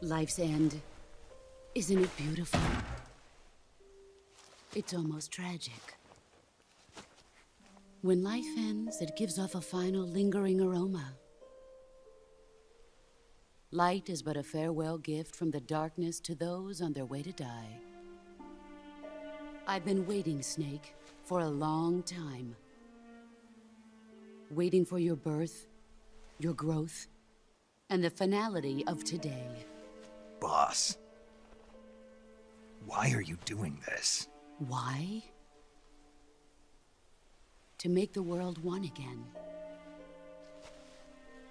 Life's end. Isn't it beautiful? It's almost tragic. When life ends, it gives off a final lingering aroma. Light is but a farewell gift from the darkness to those on their way to die. I've been waiting, Snake, for a long time. Waiting for your birth, your growth, and the finality of today. Boss, why are you doing this? Why? To make the world one again.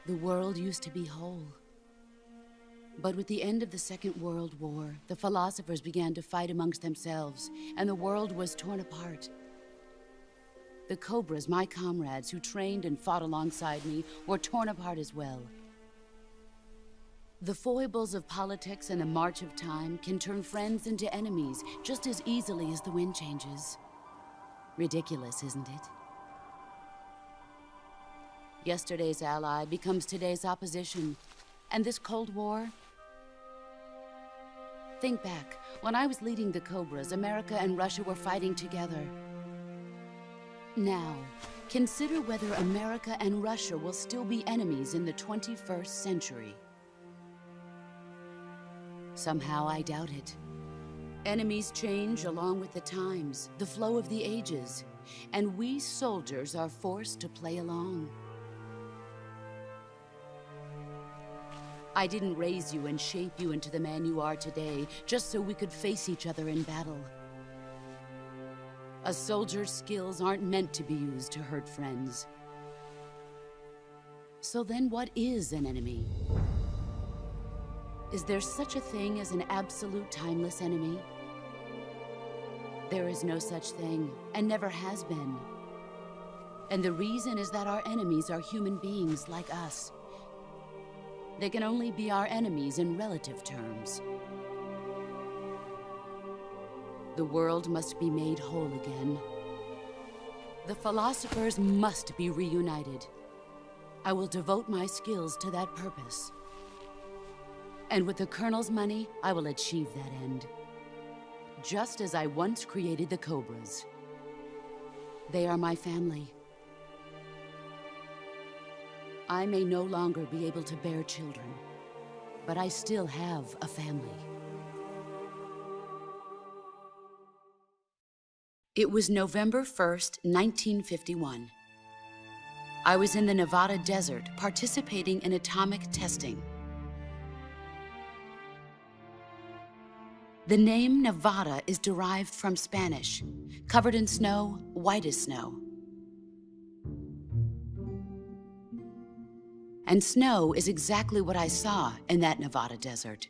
The world used to be whole. But with the end of the Second World War, the philosophers began to fight amongst themselves, and the world was torn apart. The Cobras, my comrades who trained and fought alongside me, were torn apart as well. The foibles of politics and the march of time can turn friends into enemies just as easily as the wind changes. Ridiculous, isn't it? Yesterday's ally becomes today's opposition. And this Cold War? Think back. When I was leading the Cobras, America and Russia were fighting together. Now, consider whether America and Russia will still be enemies in the 21st century. Somehow I doubt it. Enemies change along with the times, the flow of the ages, and we soldiers are forced to play along. I didn't raise you and shape you into the man you are today just so we could face each other in battle. A soldier's skills aren't meant to be used to hurt friends. So then what is an enemy? Is there such a thing as an absolute timeless enemy? There is no such thing, and never has been. And the reason is that our enemies are human beings like us. They can only be our enemies in relative terms. The world must be made whole again. The philosophers must be reunited. I will devote my skills to that purpose. And with the Colonel's money, I will achieve that end. Just as I once created the Cobras. They are my family. I may no longer be able to bear children, but I still have a family. It was November 1st, 1951. I was in the Nevada desert participating in atomic testing. The name Nevada is derived from Spanish, covered in snow, white as snow. And snow is exactly what I saw in that Nevada desert.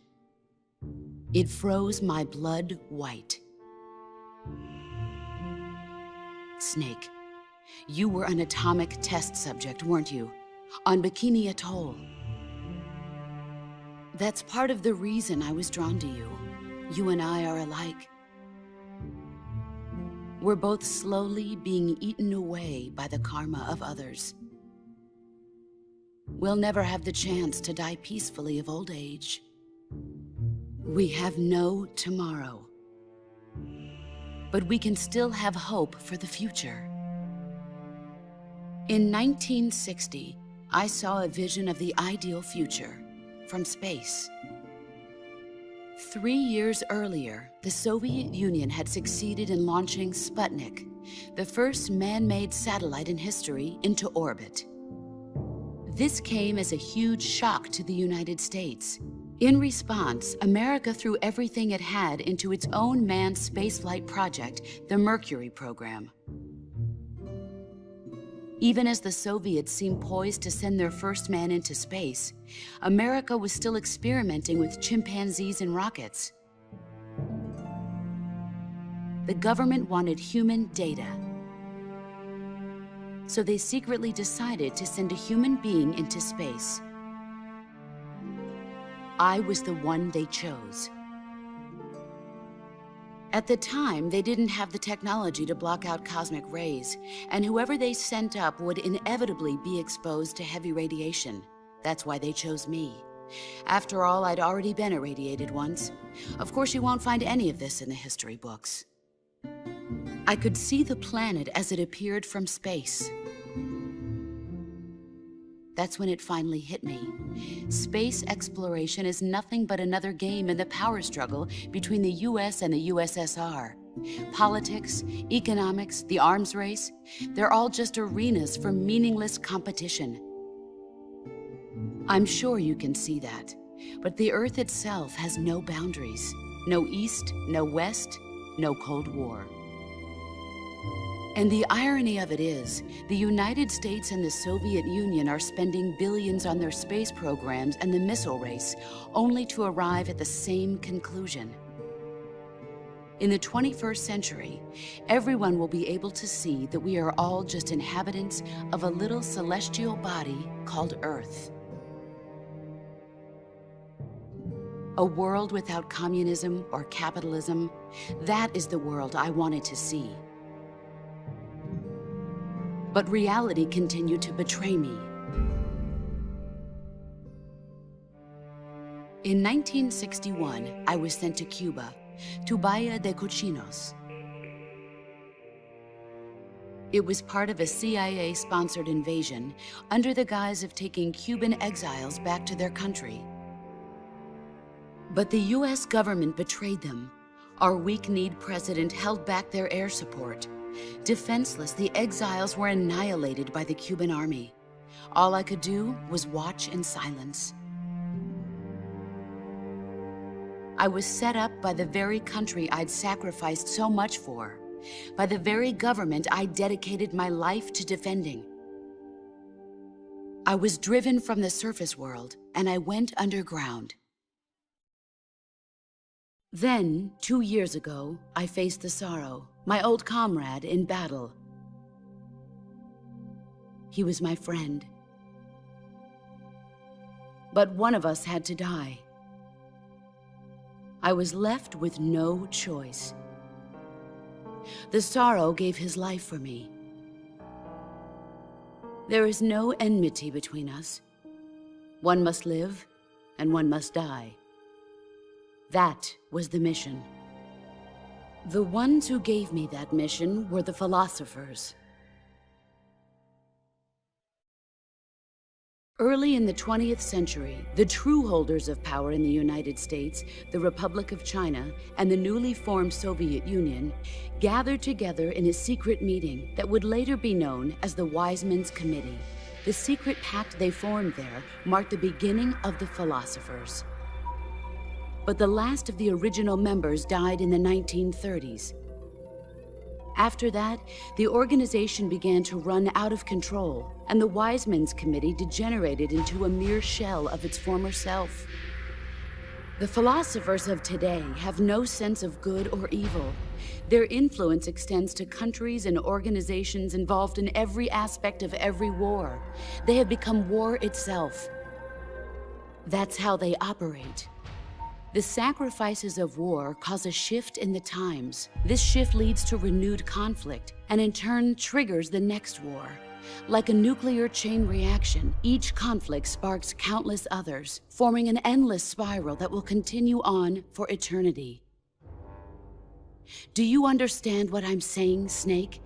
It froze my blood white. Snake, you were an atomic test subject, weren't you? On Bikini Atoll. That's part of the reason I was drawn to you. You and I are alike. We're both slowly being eaten away by the karma of others. We'll never have the chance to die peacefully of old age. We have no tomorrow. But we can still have hope for the future. In 1960, I saw a vision of the ideal future from space. 3 years earlier, the Soviet Union had succeeded in launching Sputnik, the first man-made satellite in history, into orbit. This came as a huge shock to the United States. In response, America threw everything it had into its own manned spaceflight project, the Mercury program. Even as the Soviets seemed poised to send their first man into space, America was still experimenting with chimpanzees and rockets. The government wanted human data. So they secretly decided to send a human being into space. I was the one they chose. At the time, they didn't have the technology to block out cosmic rays, and whoever they sent up would inevitably be exposed to heavy radiation. That's why they chose me. After all, I'd already been irradiated once. Of course, you won't find any of this in the history books. I could see the planet as it appeared from space. That's when it finally hit me. Space exploration is nothing but another game in the power struggle between the US and the USSR. Politics, economics, the arms race, they're all just arenas for meaningless competition. I'm sure you can see that, but the Earth itself has no boundaries. No East, no West, no Cold War. And the irony of it is, the United States and the Soviet Union are spending billions on their space programs and the missile race, only to arrive at the same conclusion. In the 21st century, everyone will be able to see that we are all just inhabitants of a little celestial body called Earth. A world without communism or capitalism, that is the world I wanted to see. But reality continued to betray me. In 1961, I was sent to Cuba, to Bahia de Cochinos. It was part of a CIA-sponsored invasion under the guise of taking Cuban exiles back to their country. But the US government betrayed them. Our weak-kneed president held back their air support. Defenseless, the exiles were annihilated by the Cuban army. All I could do was watch in silence. I was set up by the very country I'd sacrificed so much for, by the very government I dedicated my life to defending. I was driven from the surface world, and I went underground. Then, 2 years ago, I faced the Sorrow, my old comrade in battle. He was my friend. But one of us had to die. I was left with no choice. The Sorrow gave his life for me. There is no enmity between us. One must live, and one must die. That was the mission. The ones who gave me that mission were the philosophers. Early in the 20th century, the true holders of power in the United States, the Republic of China, and the newly formed Soviet Union gathered together in a secret meeting that would later be known as the Wiseman's Committee. The secret pact they formed there marked the beginning of the philosophers. But the last of the original members died in the 1930s. After that, the organization began to run out of control, and the Wiseman's Committee degenerated into a mere shell of its former self. The philosophers of today have no sense of good or evil. Their influence extends to countries and organizations involved in every aspect of every war. They have become war itself. That's how they operate. The sacrifices of war cause a shift in the times. This shift leads to renewed conflict, and in turn triggers the next war. Like a nuclear chain reaction, each conflict sparks countless others, forming an endless spiral that will continue on for eternity. Do you understand what I'm saying, Snake?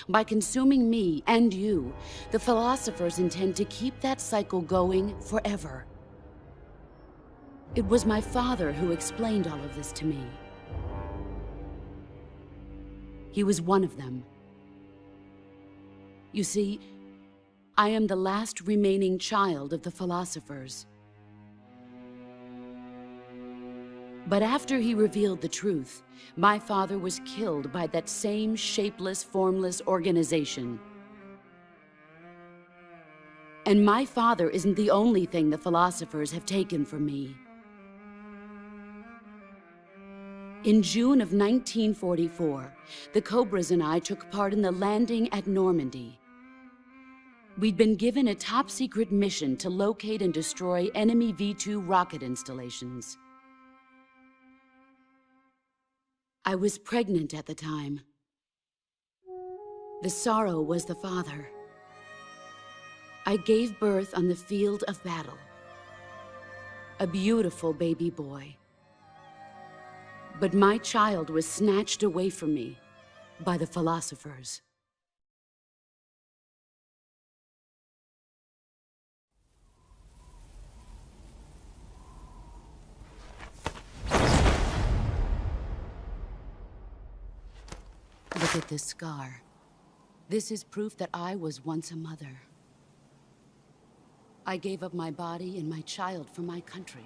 By consuming me and you, the philosophers intend to keep that cycle going forever. It was my father who explained all of this to me. He was one of them. You see, I am the last remaining child of the philosophers. But after he revealed the truth, my father was killed by that same shapeless, formless organization. And my father isn't the only thing the philosophers have taken from me. In June of 1944, the Cobras and I took part in the landing at Normandy. We'd been given a top-secret mission to locate and destroy enemy V-2 rocket installations. I was pregnant at the time. The Sorrow was the father. I gave birth on the field of battle. a beautiful baby boy. But my child was snatched away from me by the philosophers. Look at this scar. This is proof that I was once a mother. I gave up my body and my child for my country.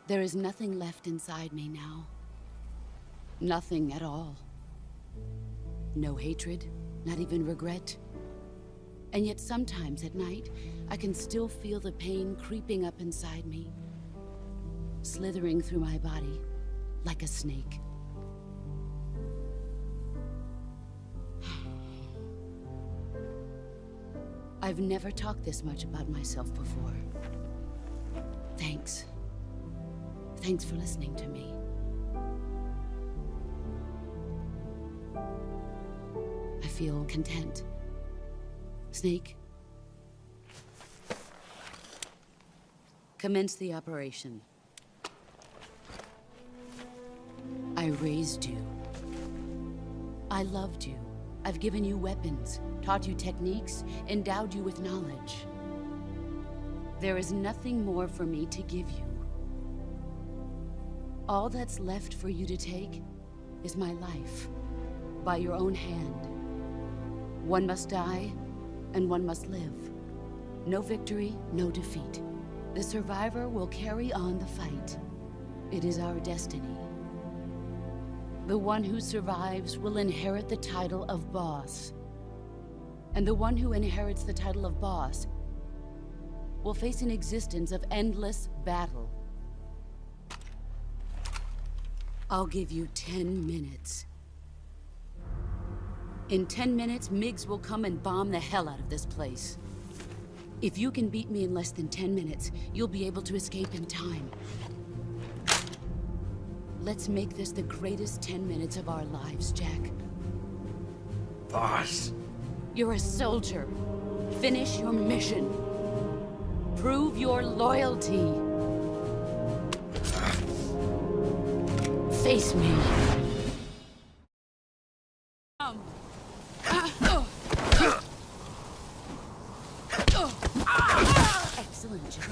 There is nothing left inside me now. Nothing at all. No hatred, not even regret. And yet sometimes at night, I can still feel the pain creeping up inside me, slithering through my body like a snake. I've never talked this much about myself before. Thanks. Thanks for listening to me. I feel content. Snake? Commence the operation. I raised you. I loved you. I've given you weapons, taught you techniques, endowed you with knowledge. There is nothing more for me to give you. All that's left for you to take is my life, by your own hand. One must die, and one must live. No victory, no defeat. The survivor will carry on the fight. It is our destiny. The one who survives will inherit the title of boss. And the one who inherits the title of boss will face an existence of endless battle. I'll give you 10 minutes. In 10 minutes, MiGs will come and bomb the hell out of this place. If you can beat me in less than 10 minutes, you'll be able to escape in time. Let's make this the greatest 10 minutes of our lives, Jack. Boss. You're a soldier. Finish your mission. Prove your loyalty. Face me. Excellent, Jack.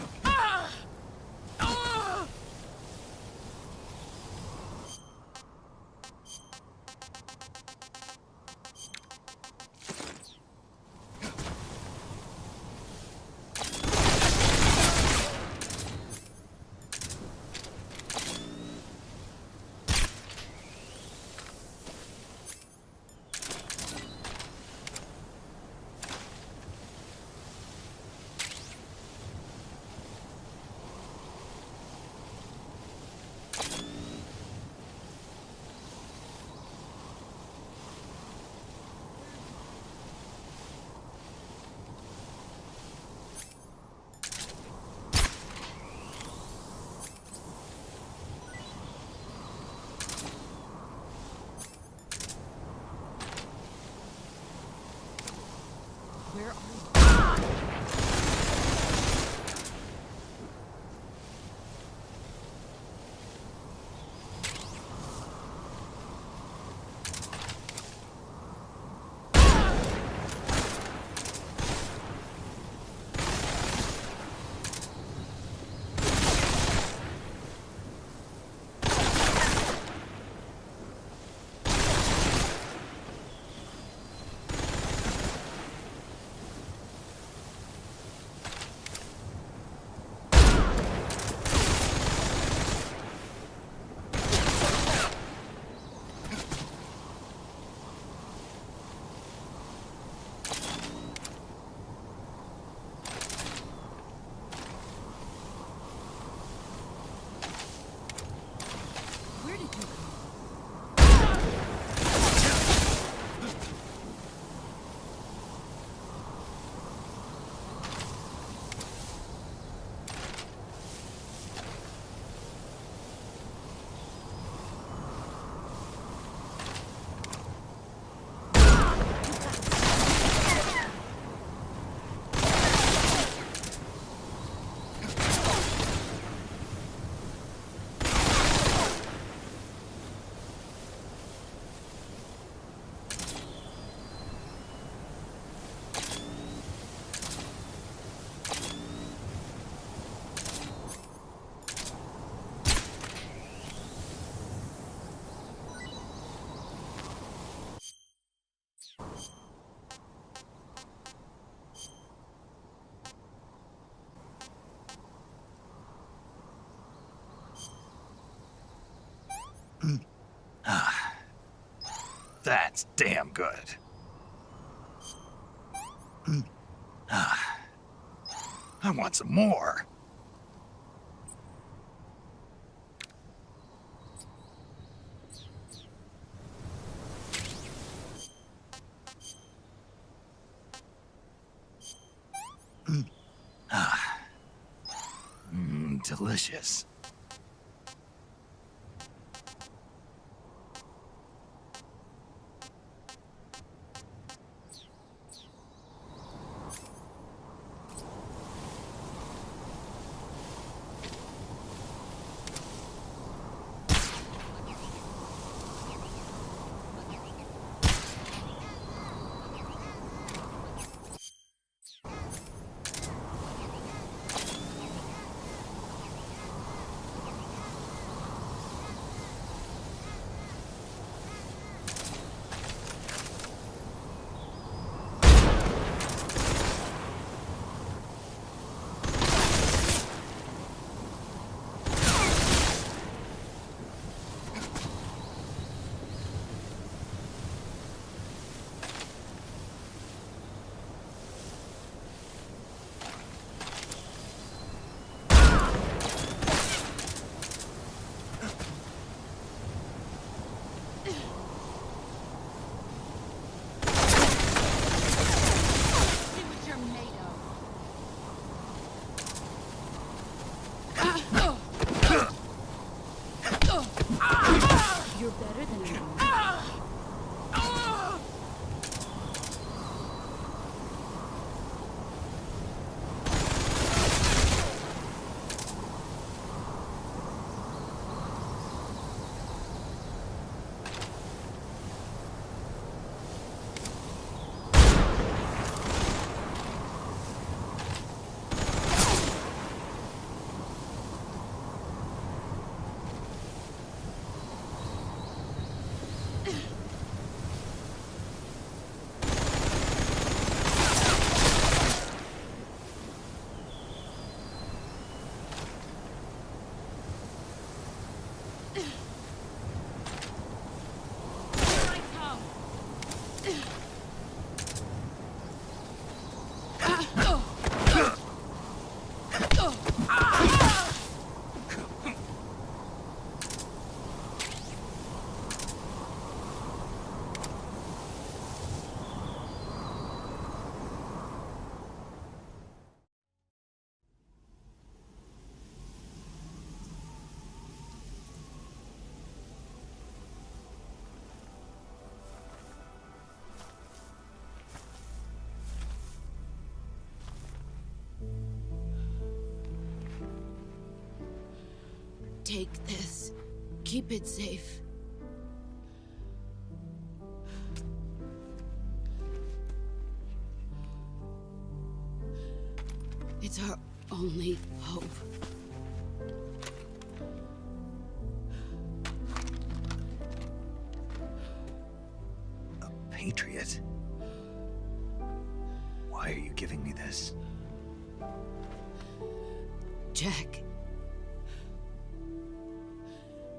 Where are you? That's damn good. I want some more. Delicious. You're better than I am. Take this. Keep it safe. It's our only hope. A patriot? Why are you giving me this? Jack.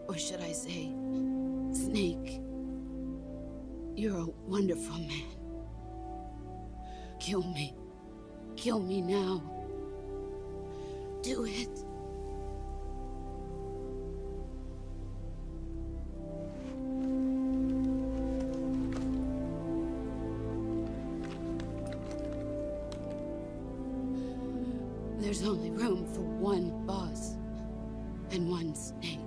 Or should I say, Snake. You're a wonderful man. Kill me. Kill me now. Do it. There's only room for one boss and one snake.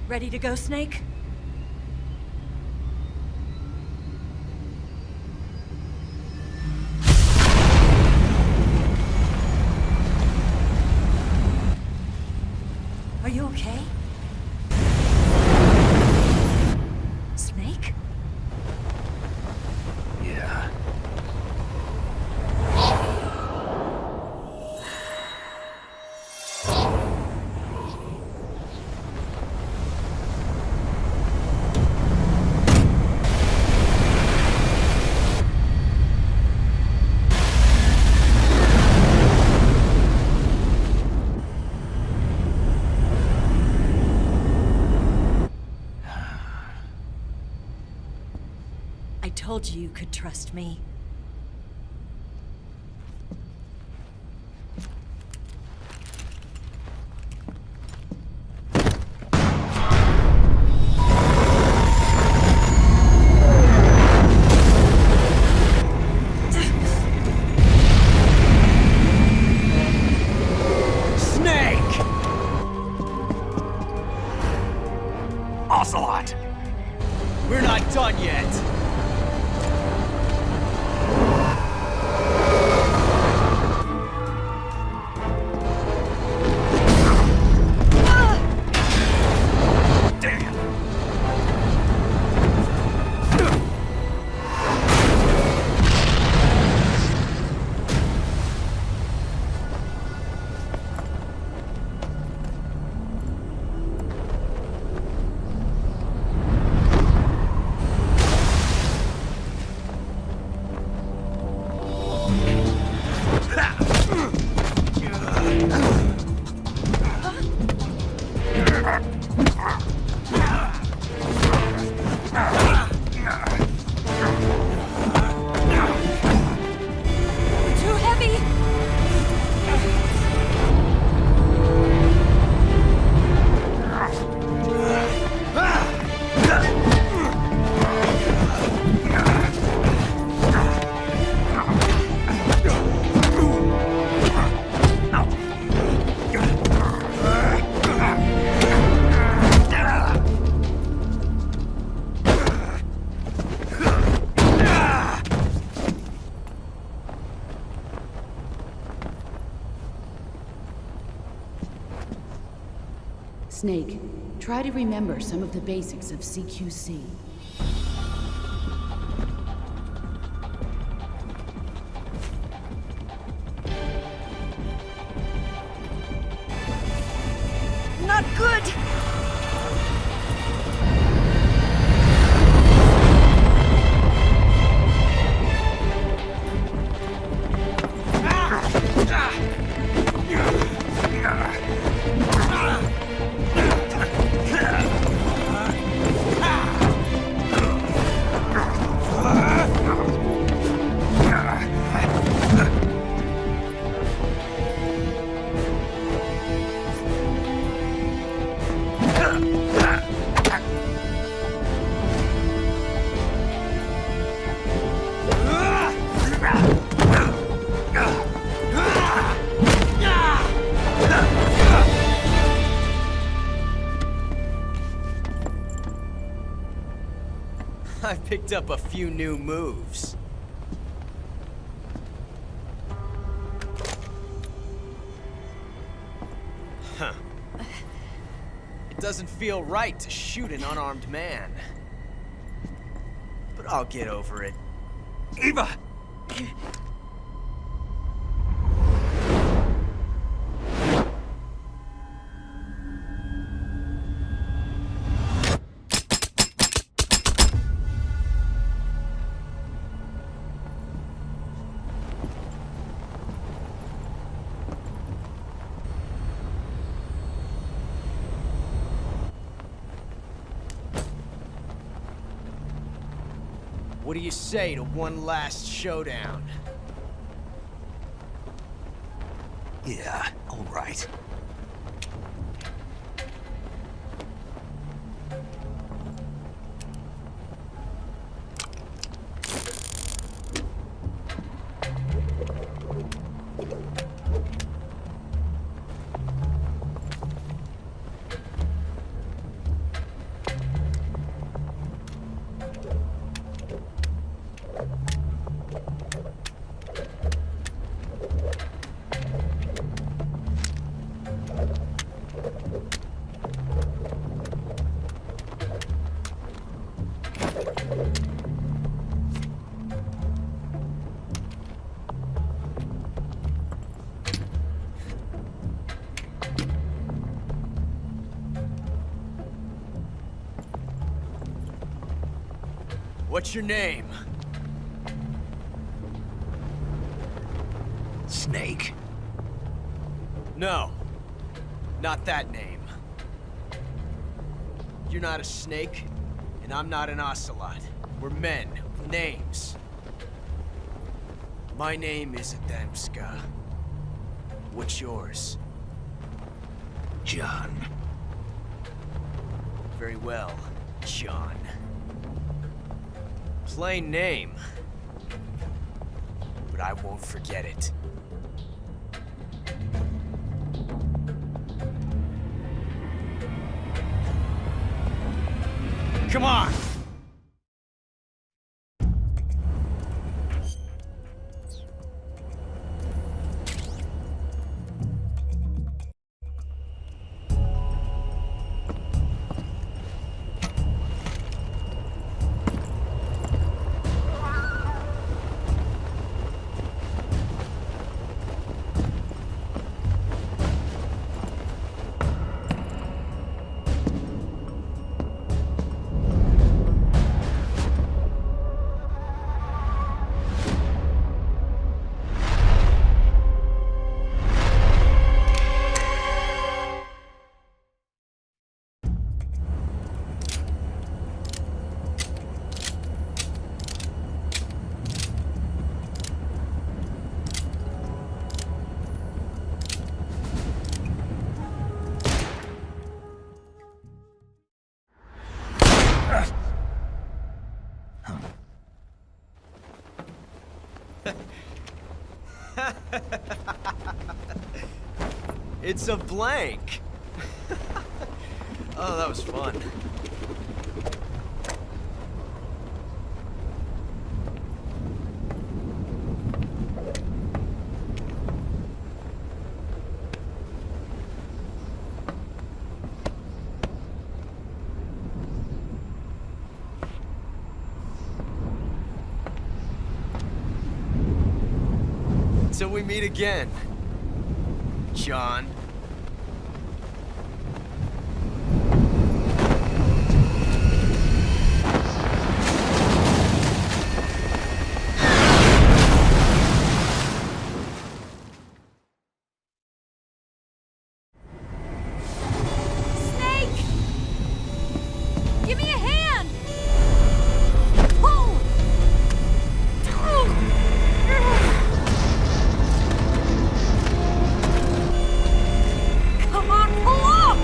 Ready to go, Snake? Are you okay? Snake? Yeah. I told you you could trust me. Snake! Ocelot! We're not done yet! Damn! Too heavy! Snake, try to remember some of the basics of CQC. Not good! I picked up a few new moves. Huh. It doesn't feel right to shoot an unarmed man. But I'll get over it. Eva! What do you say to one last showdown? Yeah, all right. What's your name? Snake. No. Not that name. You're not a snake, and I'm not an ocelot. We're men with names. My name is Adamska. What's yours? John. Very well, John. Plain name. But I won't forget it. Come on! It's a blank. Oh, that was fun. Till we meet again, John. Snake! Give me a hand! Pull! Come on, pull up!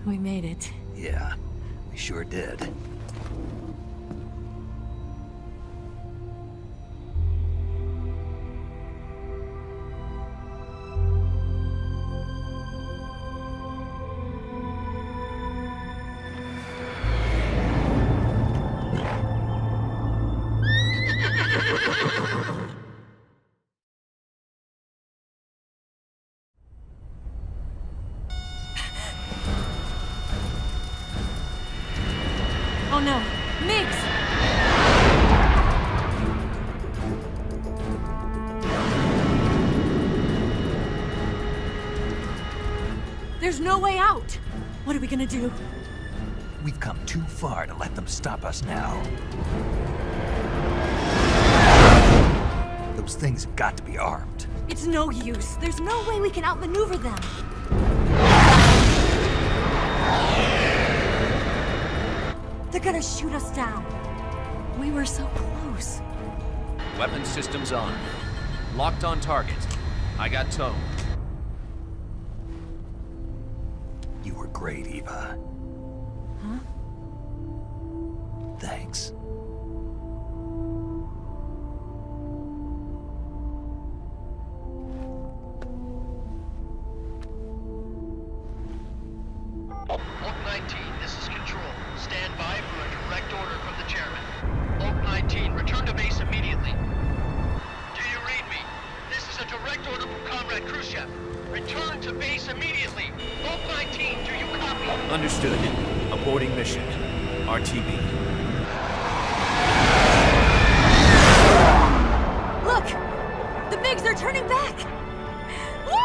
We made it. Yeah, we sure did. Oh no, Mix! There's no way out! What are we gonna do? We've come too far to let them stop us now. Those things have got to be armed. It's no use. There's no way we can outmaneuver them. They're gonna shoot us down. We were so close. Weapon systems on. Locked on target. I got tow. You were great, Eva. Huh? Thanks. Oak 19, this is Control. Stand by for a direct order from the chairman. Oak 19, return to base immediately. Do you read me? This is a direct order from Comrade Khrushchev. Return to base immediately. Oak 19, do you copy? Understood. Aborting mission. RTB. Look! The MiGs are turning back! Woo!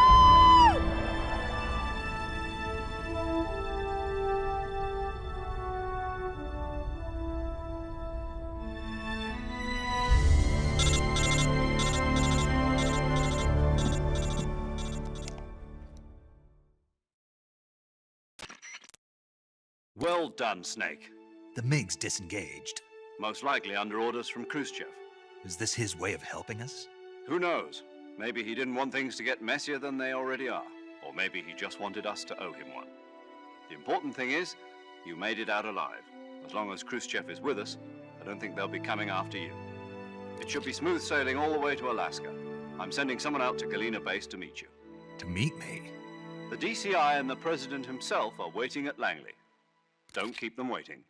Well done, Snake. The MiGs disengaged. Most likely under orders from Khrushchev. Is this his way of helping us? Who knows? Maybe he didn't want things to get messier than they already are. Or maybe he just wanted us to owe him one. The important thing is, you made it out alive. As long as Khrushchev is with us, I don't think they'll be coming after you. It should be smooth sailing all the way to Alaska. I'm sending someone out to Galena Base to meet you. To meet me? The DCI and the President himself are waiting at Langley. Don't keep them waiting.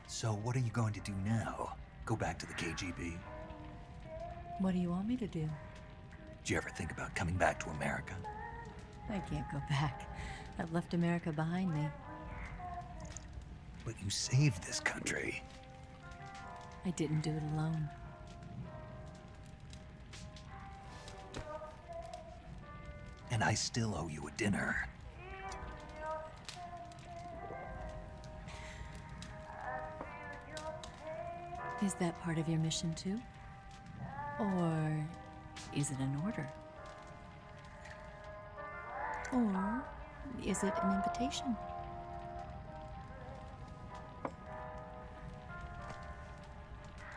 So what are you going to do now? Go back to the KGB? What do you want me to do? Did you ever think about coming back to America? I can't go back. I've left America behind me. But you saved this country. I didn't do it alone. And I still owe you a dinner. Is that part of your mission too? Or is it an order? Or is it an invitation?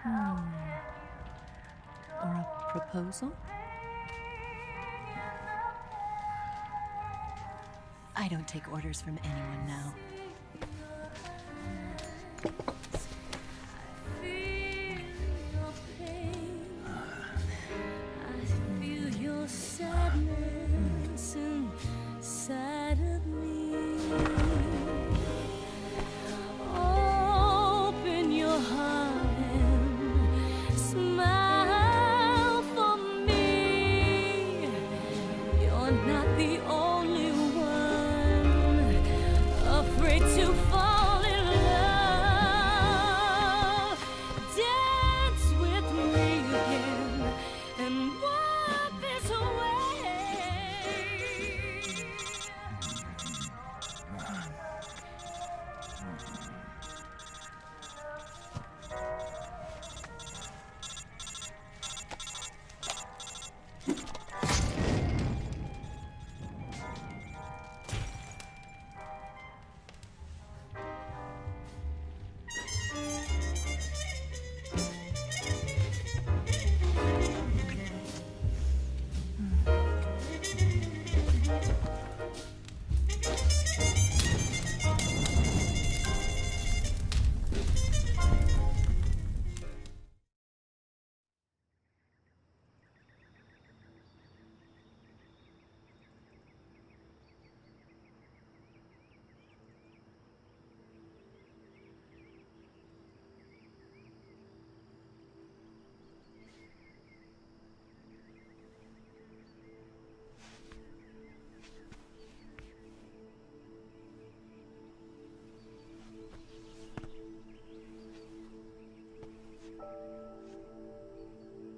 Or a proposal? I don't take orders from anyone now.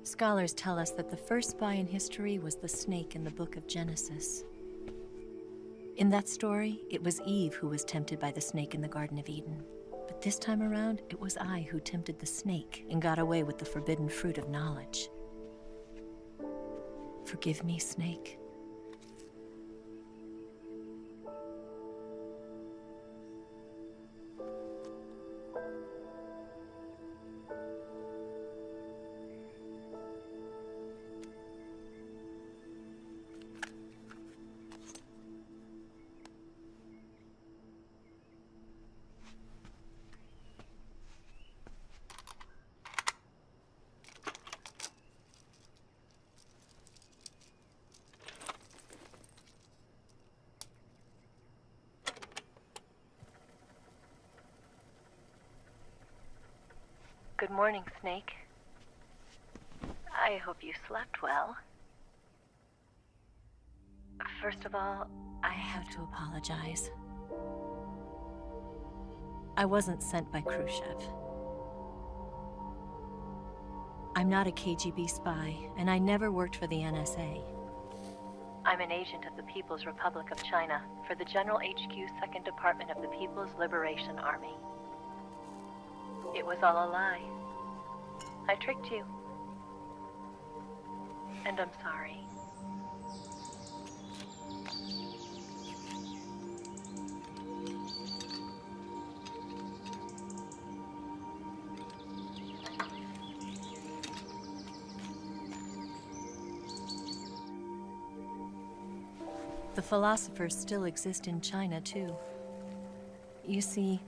Scholars tell us that the first spy in history was the snake in the book of Genesis. In that story, it was Eve who was tempted by the snake in the Garden of Eden. But This time around, it was I who tempted the snake and got away with the forbidden fruit of knowledge. Forgive me, Snake. Good morning, Snake. I hope you slept well. First of all, I have to apologize. I wasn't sent by Khrushchev. I'm not a KGB spy, and I never worked for the NSA. I'm an agent of the People's Republic of China for the General HQ 2nd Department of the People's Liberation Army. It was all a lie. I tricked you. And I'm sorry. The philosophers still exist in China, too. You see,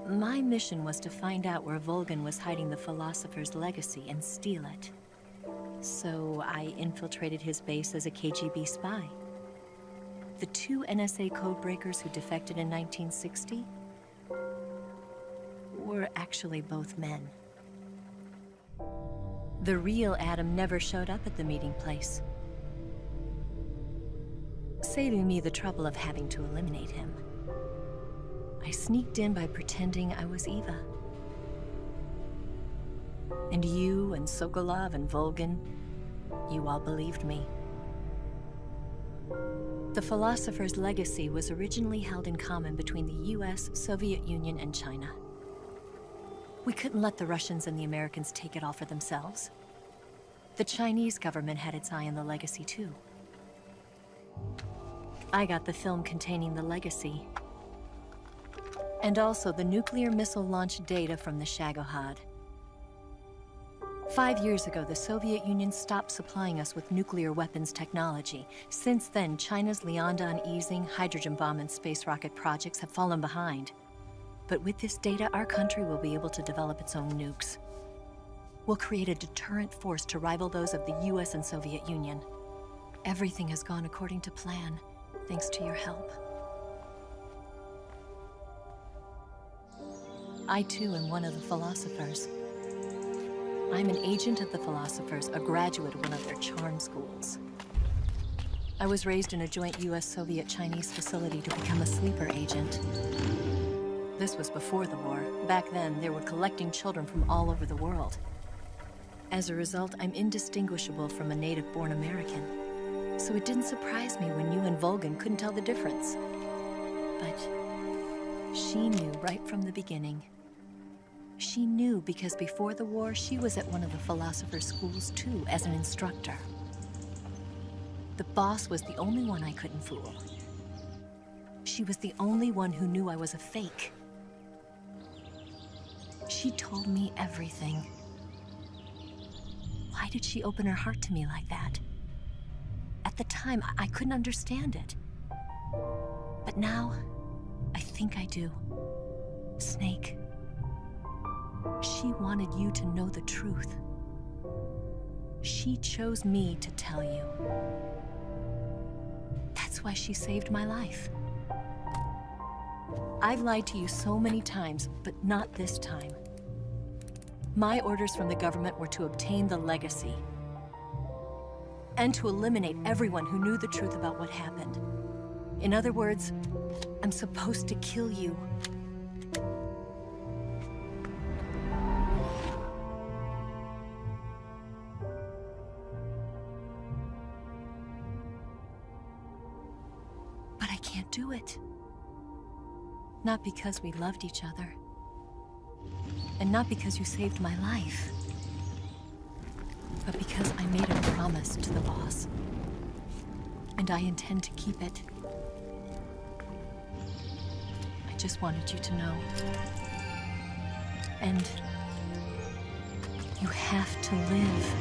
my mission was to find out where Volgin was hiding the philosopher's legacy and steal it. So I infiltrated his base as a KGB spy. The 2 NSA codebreakers who defected in 1960 were actually both men. The real Adam never showed up at the meeting place, saving me the trouble of having to eliminate him. I sneaked in by pretending I was Eva. And you and Sokolov and Volgin, you all believed me. The philosopher's legacy was originally held in common between the US, Soviet Union, and China. We couldn't let the Russians and the Americans take it all for themselves. The Chinese government had its eye on the legacy too. I got the film containing the legacy, and also the nuclear missile launch data from the Shagohod. 5 years ago, the Soviet Union stopped supplying us with nuclear weapons technology. Since then, China's Liaodong easing, hydrogen bomb, and space rocket projects have fallen behind. But with this data, our country will be able to develop its own nukes. We'll create a deterrent force to rival those of the US and Soviet Union. Everything has gone according to plan, thanks to your help. I too am one of the philosophers. I'm an agent of the philosophers, a graduate of one of their charm schools. I was raised in a joint US-Soviet-Chinese facility to become a sleeper agent. This was before the war. Back then, they were collecting children from all over the world. As a result, I'm indistinguishable from a native-born American. So it didn't surprise me when you and Volgin couldn't tell the difference. But she knew right from the beginning. She knew because before the war, she was at one of the philosopher's schools too, as an instructor. The boss was the only one I couldn't fool. She was the only one who knew I was a fake. She told me everything. Why did she open her heart to me like that? At the time, I couldn't understand it. But now, I think I do. Snake. She wanted you to know the truth. She chose me to tell you. That's why she saved my life. I've lied to you so many times, but not this time. My orders from the government were to obtain the legacy and to eliminate everyone who knew the truth about what happened. In other words, I'm supposed to kill you. But I can't do it. Not because we loved each other, And not because you saved my life, but because I made a promise to the boss. And I intend to keep it. I just wanted you to know. And you have to live.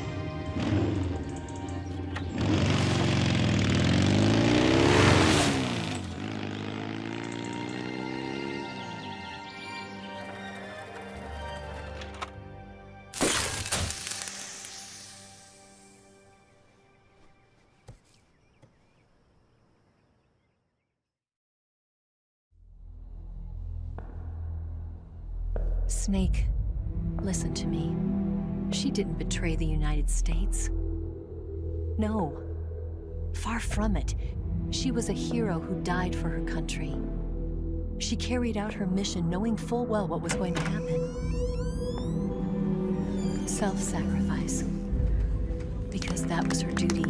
Snake, listen to me. She didn't betray the United States. No. Far from it. She was a hero who died for her country. She carried out her mission knowing full well what was going to happen. Self-sacrifice. Because that was her duty.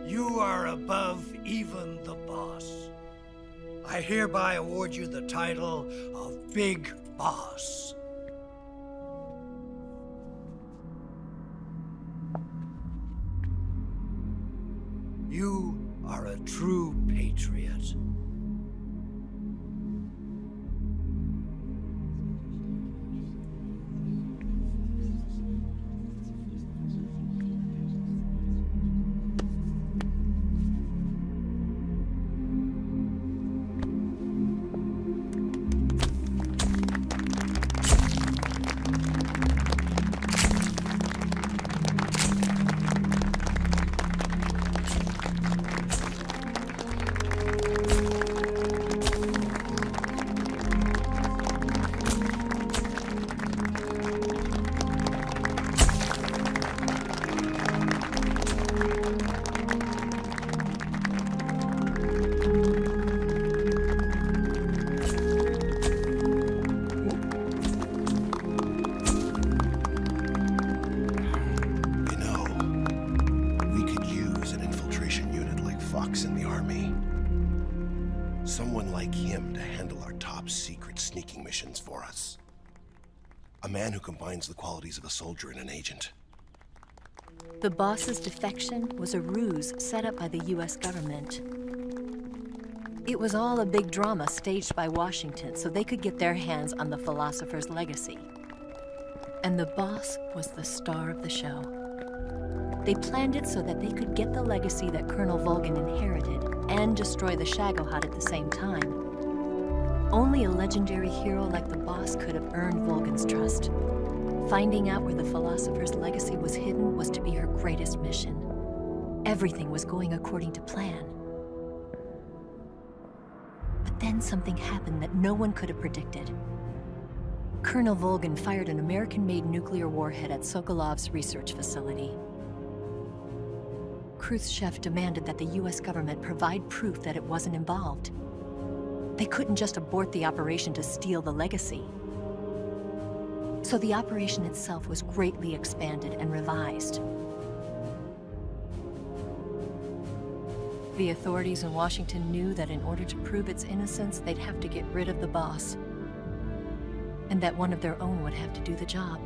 You are above even the boss. I hereby award you the title of Big Boss. You are a true patriot. In the Army. Someone like him to handle our top secret sneaking missions for us. A man who combines the qualities of a soldier and an agent. The boss's defection was a ruse set up by the US government. It was all a big drama staged by Washington so they could get their hands on the philosopher's legacy. And the boss was the star of the show. They planned it so that they could get the legacy that Colonel Volgin inherited and destroy the Shagohod at the same time. Only a legendary hero like the boss could have earned Volgin's trust. Finding out where the philosopher's legacy was hidden was to be her greatest mission. Everything was going according to plan. But then something happened that no one could have predicted. Colonel Volgin fired an American-made nuclear warhead at Sokolov's research facility. Khrushchev demanded that the US government provide proof that it wasn't involved. They couldn't just abort the operation to steal the legacy. So the operation itself was greatly expanded and revised. The authorities in Washington knew that in order to prove its innocence, they'd have to get rid of the boss. And that one of their own would have to do the job.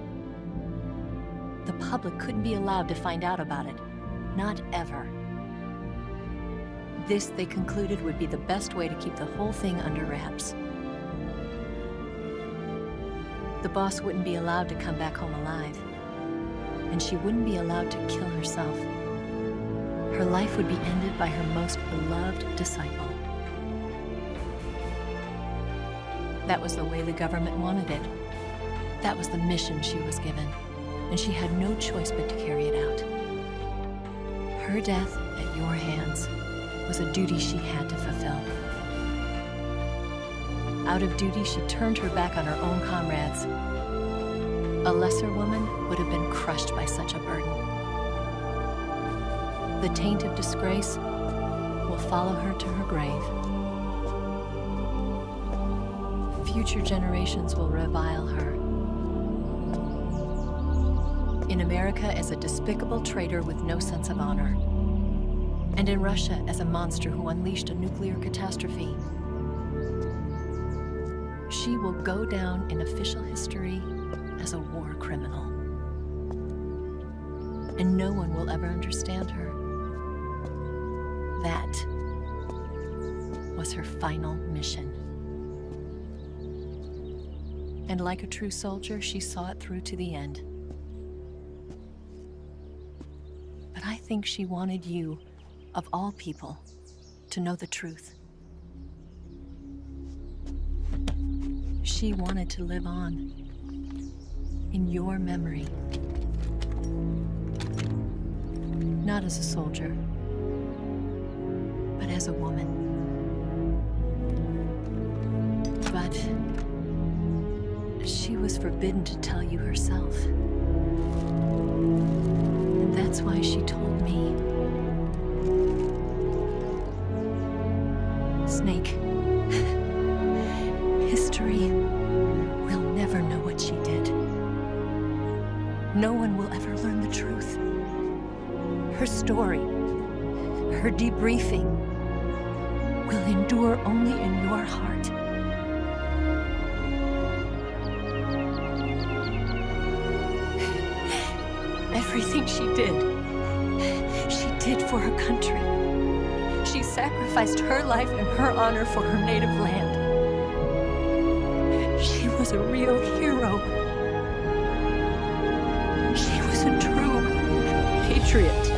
The public couldn't be allowed to find out about it. Not ever. This, they concluded, would be the best way to keep the whole thing under wraps. The boss wouldn't be allowed to come back home alive. And she wouldn't be allowed to kill herself. Her life would be ended by her most beloved disciple. That was the way the government wanted it. That was the mission she was given, and she had no choice but to carry it out. Her death at your hands was a duty she had to fulfill. Out of duty, she turned her back on her own comrades. A lesser woman would have been crushed by such a burden. The taint of disgrace will follow her to her grave. Future generations will revile her. In America as a despicable traitor with no sense of honor. And in Russia as a monster who unleashed a nuclear catastrophe. She will go down in official history as a war criminal. And no one will ever understand her. That was her final mission. And like a true soldier, she saw it through to the end. But I think she wanted you, of all people, to know the truth. She wanted to live on in your memory. Not as a soldier, but as a woman. But she was forbidden to tell you herself. And that's why she told me. Snake, history will never know what she did. No one will ever learn the truth. Her story, her debriefing, will endure only in your heart. Everything she did for her country. She sacrificed her life and her honor for her native land. She was a real hero. She was a true patriot.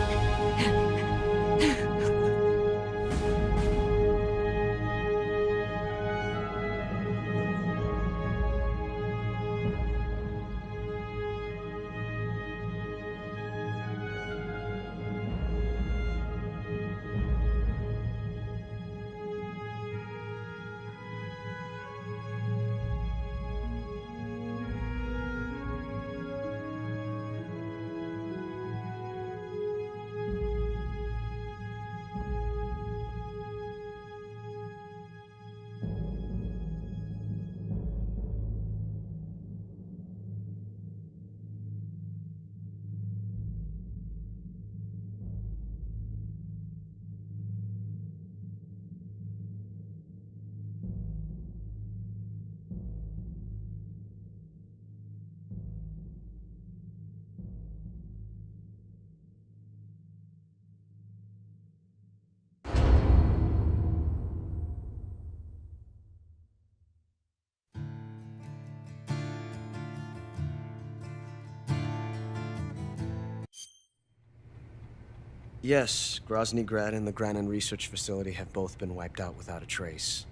Yes, Grozny Grad and the Granin Research Facility have both been wiped out without a trace.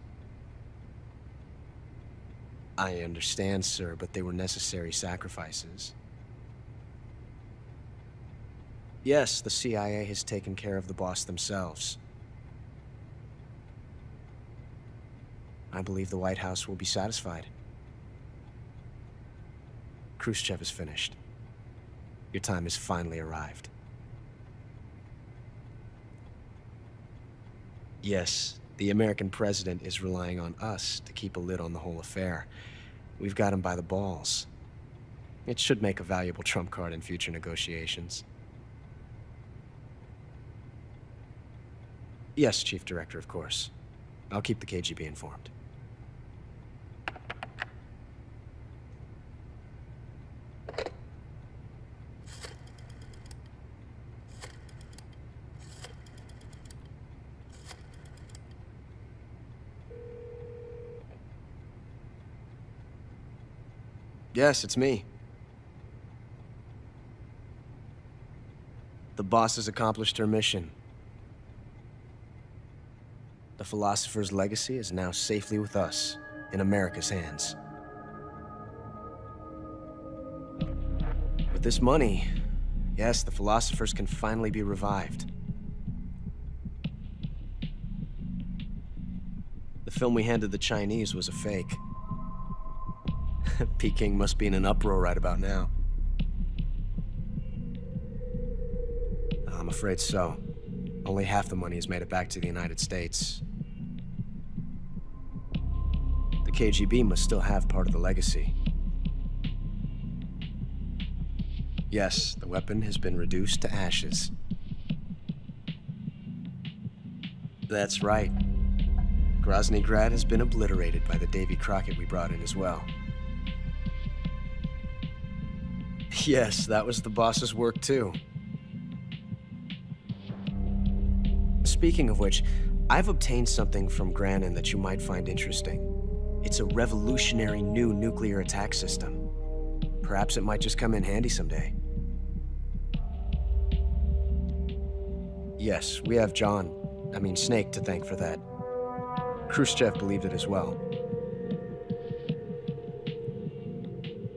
I understand, sir, but they were necessary sacrifices. Yes, the CIA has taken care of the boss themselves. I believe the White House will be satisfied. Khrushchev is finished. Your time has finally arrived. Yes, the American president is relying on us to keep a lid on the whole affair. We've got him by the balls. It should make a valuable trump card in future negotiations. Yes, Chief Director, of course. I'll keep the KGB informed. Yes, it's me. The boss has accomplished her mission. The philosopher's legacy is now safely with us, in America's hands. With this money, yes, the philosophers can finally be revived. The film we handed the Chinese was a fake. Peking must be in an uproar right about now. I'm afraid so. Only half the money has made it back to the United States. The KGB must still have part of the legacy. Yes, the weapon has been reduced to ashes. That's right. Grozny Grad has been obliterated by the Davy Crockett we brought in as well. Yes, that was the boss's work too. Speaking of which, I've obtained something from Granin that you might find interesting. It's a revolutionary new nuclear attack system. Perhaps it might just come in handy someday. Yes, we have Snake to thank for that. Khrushchev believed it as well.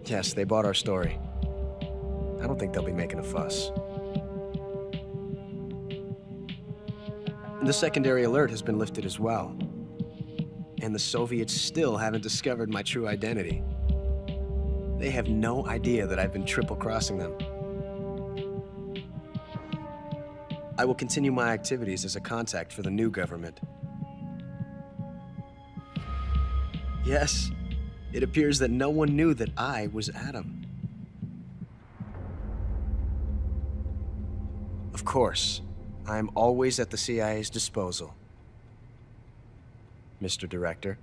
Yes, they bought our story. I don't think they'll be making a fuss. The secondary alert has been lifted as well. And the Soviets still haven't discovered my true identity. They have no idea that I've been triple-crossing them. I will continue my activities as a contact for the new government. Yes, it appears that no one knew that I was Adam. Of course, I am always at the CIA's disposal, Mr. Director.